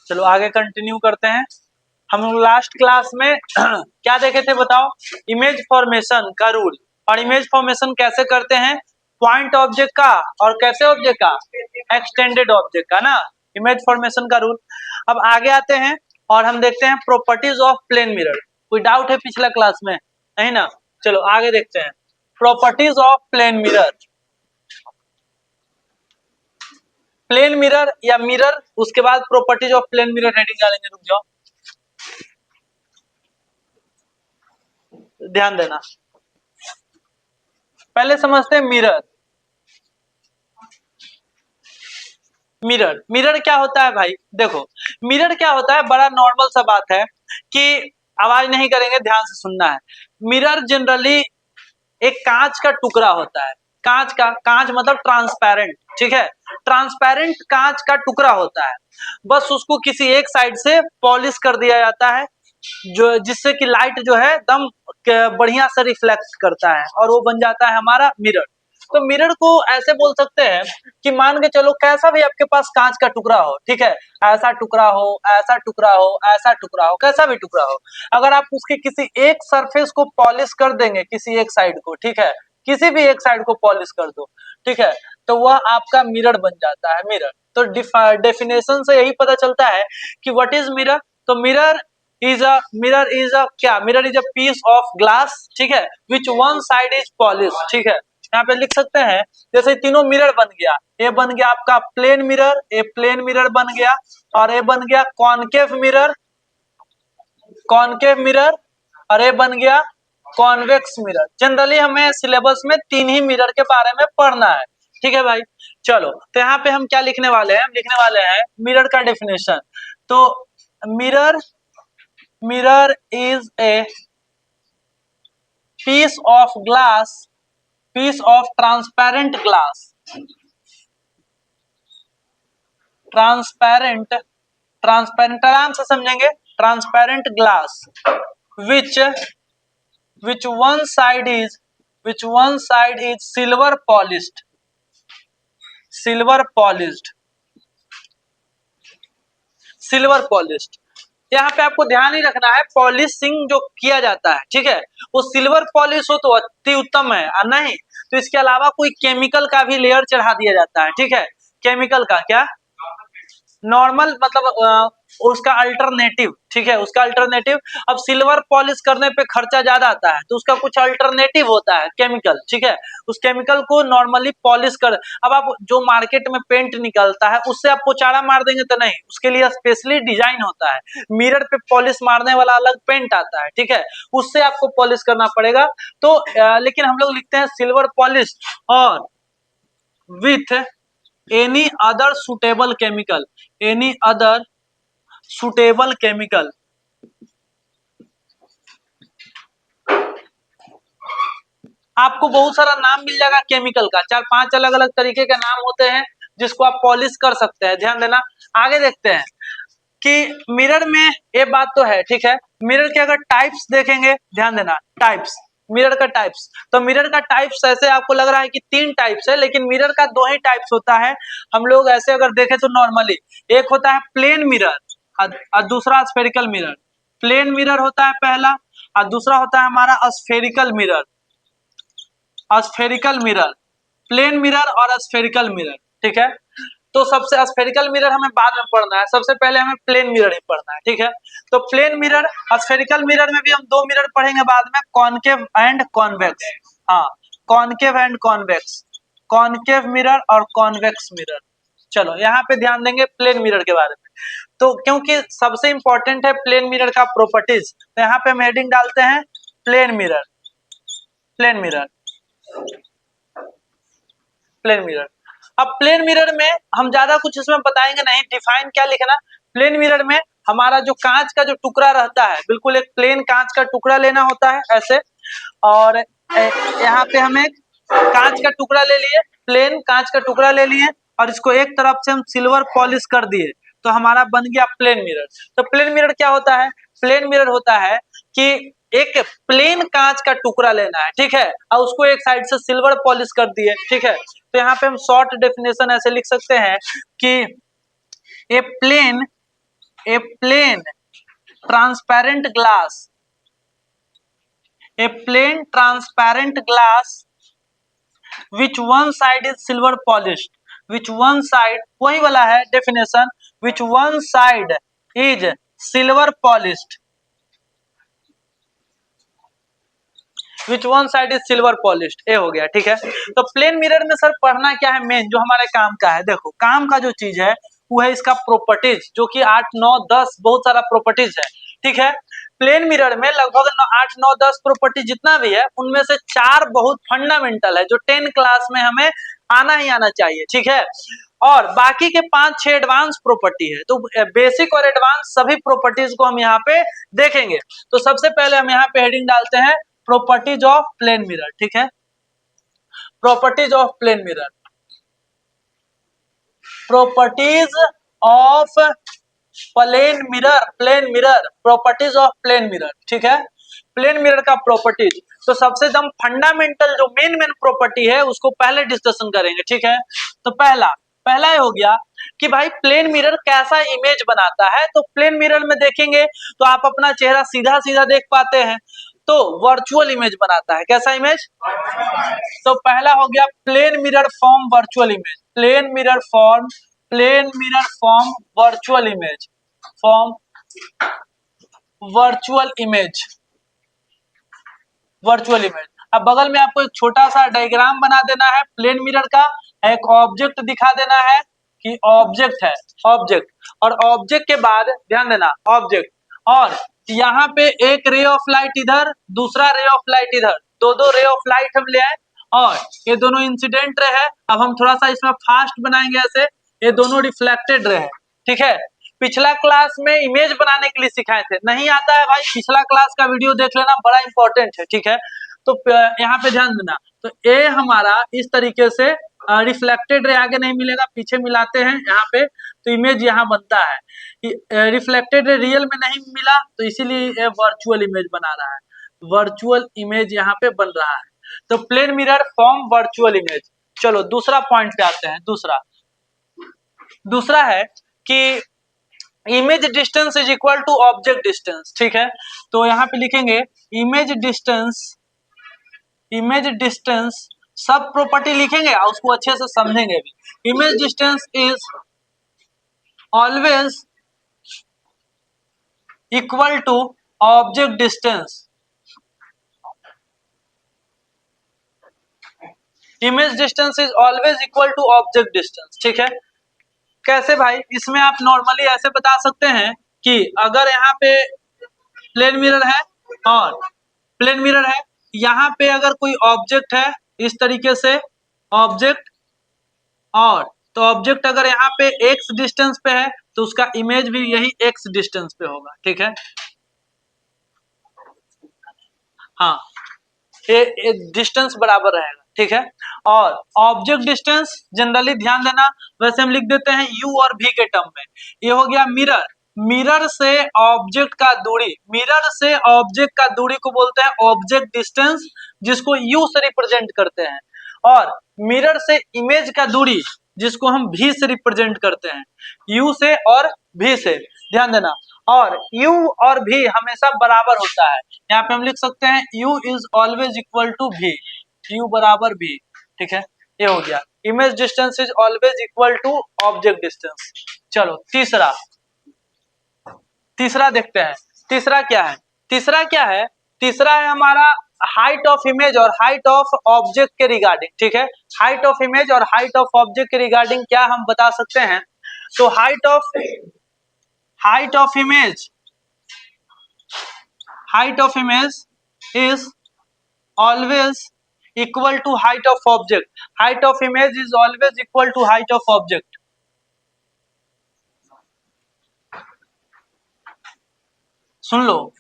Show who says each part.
Speaker 1: चलो आगे कंटिन्यू करते हैं। हम लोग लास्ट क्लास में क्या देखे थे बताओ? इमेज फॉर्मेशन का रूल। और इमेज फॉर्मेशन कैसे करते हैं? पॉइंट ऑब्जेक्ट का और कैसे ऑब्जेक्ट का? एक्सटेंडेड ऑब्जेक्ट का ना, इमेज फॉर्मेशन का रूल। अब आगे आते हैं और हम देखते हैं प्रॉपर्टीज ऑफ प्लेन मिरर। कोई डाउट है पिछला क्लास में? नहीं ना? चलो आगे देखते हैं properties of plane mirror. Plane mirror या मिरर, उसके बाद properties of plane mirror heading डालेंगे। रुक जाओ, ध्यान देना। पहले समझते हैं मिरर। मिरर मिरर क्या होता है भाई? देखो मिरर क्या होता है, बड़ा नॉर्मल सा बात है कि आवाज नहीं करेंगे, ध्यान से सुनना है। मिरर जनरली एक कांच का टुकड़ा होता है। कांच मतलब ट्रांसपेरेंट, ठीक है? ट्रांसपेरेंट कांच का टुकड़ा होता है। बस उसको किसी एक साइड से पॉलिश कर दिया जाता है, जो जिससे कि लाइट जो है एकदम बढ़िया से रिफ्लेक्ट करता है और वो बन जाता है हमारा मिरर। तो मिरर को ऐसे बोल सकते हैं कि मान के चलो कैसा भी आपके पास कांच का टुकड़ा हो, ठीक है? ऐसा टुकड़ा हो, ऐसा टुकड़ा हो, ऐसा टुकड़ा हो, कैसा भी टुकड़ा हो, अगर आप उसके किसी एक सरफेस को पॉलिश कर देंगे, किसी एक साइड को, ठीक है, किसी भी एक साइड को पॉलिश कर दो, ठीक है, तो वह आपका मिरर बन जाता है। मिरर तो डेफिनेशन से यही पता चलता है कि व्हाट इज मिरर। तो mirror is a piece of glass, ठीक है, which one side is polish, ठीक है। यहाँ पे लिख सकते हैं जैसे तीनों मिरर बन गया। ये बन गया आपका प्लेन मिरर, ये प्लेन मिरर बन गया, और ये बन गया कॉनकेव मिरर, कॉनकेव मिरर, और ये बन गया कॉन्वेक्स मिरर। जनरली हमें सिलेबस में तीन ही मिरर के बारे में पढ़ना है, ठीक है भाई। चलो तो यहाँ पे हम क्या लिखने वाले हैं? हम लिखने वाले हैं मिरर का डेफिनेशन। तो mirror is a piece of glass, piece of transparent glass, transparent आराम से समझेंगे। Transparent glass which which one side is silver polished, silver polished. यहाँ पे आपको ध्यान ही रखना है, पॉलिशिंग जो किया जाता है, ठीक है, वो सिल्वर पॉलिश हो तो अति उत्तम है, और नहीं तो इसके अलावा कोई केमिकल का भी लेयर चढ़ा दिया जाता है, ठीक है। केमिकल का क्या? नॉर्मल मतलब उसका अल्टरनेटिव, ठीक है, उसका अल्टरनेटिव। अब सिल्वर पॉलिश करने पे खर्चा ज्यादा आता है, तो उसका कुछ अल्टरनेटिव होता है केमिकल, ठीक है। उस केमिकल को नॉर्मली पॉलिश कर, अब आप जो मार्केट में पेंट निकलता है उससे आप पोचाड़ा मार देंगे तो नहीं, उसके लिए स्पेशली डिजाइन होता है। मिरर पे पॉलिश मारने वाला अलग पेंट आता है, ठीक है, उससे आपको पॉलिश करना पड़ेगा। तो लेकिन हम लोग लिखते हैं सिल्वर पॉलिश और with any other suitable chemical, any other suitable chemical. आपको बहुत सारा नाम मिल जाएगा केमिकल का, 4-5 अलग अलग तरीके के नाम होते हैं जिसको आप पॉलिश कर सकते हैं, ध्यान देना। आगे देखते हैं कि मिरर में ये बात तो है, ठीक है। मिरर के अगर टाइप्स देखेंगे, ध्यान देना, टाइप्स, मिरर का टाइप्स। तो मिरर का टाइप्स ऐसे आपको लग रहा है कि 3 टाइप्स है, लेकिन मिरर का 2 ही टाइप्स होता है। हम लोग ऐसे अगर देखें तो नॉर्मली एक होता है प्लेन मिरर और दूसरा स्फेरिकल मिरर। प्लेन मिरर होता है पहला, और दूसरा होता है हमारा spherical mirror. Spherical mirror, plane mirror और स्फेरिकल मिरर, ठीक है। तो सबसे स्फेरिकल मिरर हमें बाद में पढ़ना है, सबसे पहले हमें प्लेन मिरर ही पढ़ना है, ठीक है। तो प्लेन मिरर, स्फेरिकल मिरर में भी हम 2 मिरर पढ़ेंगे बाद में, कॉनकेव एंड कॉन्वेक्स। हाँ, concave and convex, concave mirror और कॉन्वेक्स मिरर। चलो यहाँ पे ध्यान देंगे प्लेन मिरर के बारे में, तो क्योंकि सबसे इंपॉर्टेंट है प्लेन मिरर का प्रॉपर्टीज, तो यहाँ पे हम हेडिंग डालते हैं plane mirror, plane mirror, plane mirror. अब प्लेन मिरर में हम ज्यादा कुछ इसमें बताएंगे नहीं, डिफाइन क्या लिखना। प्लेन मिरर में हमारा जो कांच का जो टुकड़ा रहता है, बिल्कुल एक प्लेन कांच का टुकड़ा लेना होता है ऐसे, और यहाँ पे हम एक कांच का टुकड़ा ले लिए, प्लेन कांच का टुकड़ा ले लिए, और इसको एक तरफ से हम सिल्वर पॉलिश कर दिए, तो हमारा बन गया प्लेन मिरर। तो प्लेन मिरर क्या होता है? प्लेन मिरर होता है कि एक प्लेन कांच का टुकड़ा लेना है, ठीक है, और उसको एक साइड से सिल्वर पॉलिश कर दिए, ठीक है। तो यहाँ पे हम शॉर्ट डेफिनेशन ऐसे लिख सकते हैं कि a plane a plane transparent glass, a plain transparent glass which one side is silver polished, which one side वही वाला है definition, which one side is silver polished, which one side is silver polished, ये हो गया। ठीक है, तो plane mirror में सर पढ़ना क्या है, मेन जो हमारे काम का है, देखो काम का जो चीज है वो है इसका प्रॉपर्टीज, जो कि 8 9 10 बहुत सारा प्रॉपर्टीज है। ठीक है, प्लेन मिरर में लगभग 8 9 10 प्रॉपर्टी जितना भी है उनमें से 4 बहुत फंडामेंटल है जो 10 क्लास में हमें आना ही आना चाहिए। ठीक है, और बाकी के 5 6 एडवांस प्रॉपर्टी है, तो बेसिक और एडवांस सभी प्रॉपर्टीज को हम यहाँ पे देखेंगे। तो सबसे पहले हम यहाँ पे हेडिंग डालते हैं प्रॉपर्टीज ऑफ प्लेन मिरर। ठीक है, properties of plane mirror, properties of plane mirror, plane mirror, properties of plane mirror. ठीक है, प्लेन मिरर का प्रॉपर्टीज, तो सबसे एकदम फंडामेंटल जो मेन मेन प्रॉपर्टी है उसको पहले डिस्कशन करेंगे। ठीक है, तो पहला ये हो गया कि भाई प्लेन मिरर कैसा इमेज बनाता है। तो प्लेन मिरर में देखेंगे तो आप अपना चेहरा सीधा सीधा देख पाते हैं, तो वर्चुअल इमेज बनाता है। कैसा इमेज? तो पहला हो गया plane mirror form virtual image, plane mirror form, plane mirror form virtual image, form virtual image, virtual image. अब बगल में आपको एक छोटा सा डायग्राम बना देना है प्लेन मिरर का, एक ऑब्जेक्ट दिखा देना है कि ऑब्जेक्ट है, ऑब्जेक्ट, और ऑब्जेक्ट के बाद ध्यान देना ऑब्जेक्ट, और यहाँ पे एक रे ऑफ लाइट इधर, दूसरा रे ऑफ लाइट इधर, दो रे ऑफ लाइट हम ले आए और ये दोनों इंसिडेंट रे है। अब हम थोड़ा सा इसमें फास्ट बनाएंगे ऐसे, ये दोनों रिफ्लेक्टेड रे है। ठीक है, पिछला क्लास में इमेज बनाने के लिए सिखाए थे, नहीं आता है भाई पिछला क्लास का वीडियो देख लेना, बड़ा इंपॉर्टेंट है। ठीक है, तो यहाँ पे ध्यान देना, तो ये हमारा इस तरीके से रिफ्लेक्टेड रे आगे नहीं मिलेगा, पीछे मिलाते हैं यहाँ पे तो इमेज यहाँ बनता है। रिफ्लेक्टेड रे रियल में नहीं मिला तो इसीलिए ये वर्चुअल इमेज बना रहा है, वर्चुअल इमेज यहाँ पे बन रहा है। तो plane mirror form virtual image. चलो दूसरा पॉइंट पे आते हैं। दूसरा है कि image distance is equal to object distance. ठीक है, तो यहाँ पे लिखेंगे इमेज डिस्टेंस, इमेज डिस्टेंस सब प्रॉपर्टी लिखेंगे और उसको अच्छे से समझेंगे भी। Image distance is always equal to object distance, image distance is always equal to object distance. ठीक है, कैसे भाई? इसमें आप नॉर्मली ऐसे बता सकते हैं कि अगर यहाँ पे प्लेन मिरर है और प्लेन मिरर है, यहाँ पे अगर कोई ऑब्जेक्ट है इस तरीके से ऑब्जेक्ट, और तो ऑब्जेक्ट अगर यहाँ पे x डिस्टेंस पे है तो उसका इमेज भी यही x डिस्टेंस पे होगा। ठीक है, हाँ ये डिस्टेंस बराबर रहेगा। ठीक है, और ऑब्जेक्ट डिस्टेंस जनरली ध्यान देना, वैसे हम लिख देते हैं u और v के टर्म में। ये हो गया मिरर, मिरर से ऑब्जेक्ट का दूरी, मिरर से ऑब्जेक्ट का दूरी को बोलते हैं ऑब्जेक्ट डिस्टेंस, जिसको u से रिप्रेजेंट करते हैं, और मिरर से इमेज का दूरी जिसको हम v से रिप्रेजेंट करते हैं, u से और v से, ध्यान देना। और u और v हमेशा बराबर होता है, यहाँ पे हम लिख सकते हैं u is always equal to v, u बराबर v। ठीक है, ये हो गया image distance is always equal to object distance. चलो तीसरा देखते हैं। तीसरा क्या है? तीसरा है हमारा हाइट ऑफ इमेज और हाइट ऑफ ऑब्जेक्ट के रिगार्डिंग। ठीक है, हाइट ऑफ इमेज और हाइट ऑफ ऑब्जेक्ट के रिगार्डिंग क्या हम बता सकते हैं? तो height of image is always equal to height of object, height of image is always equal to height of object. सुन लो,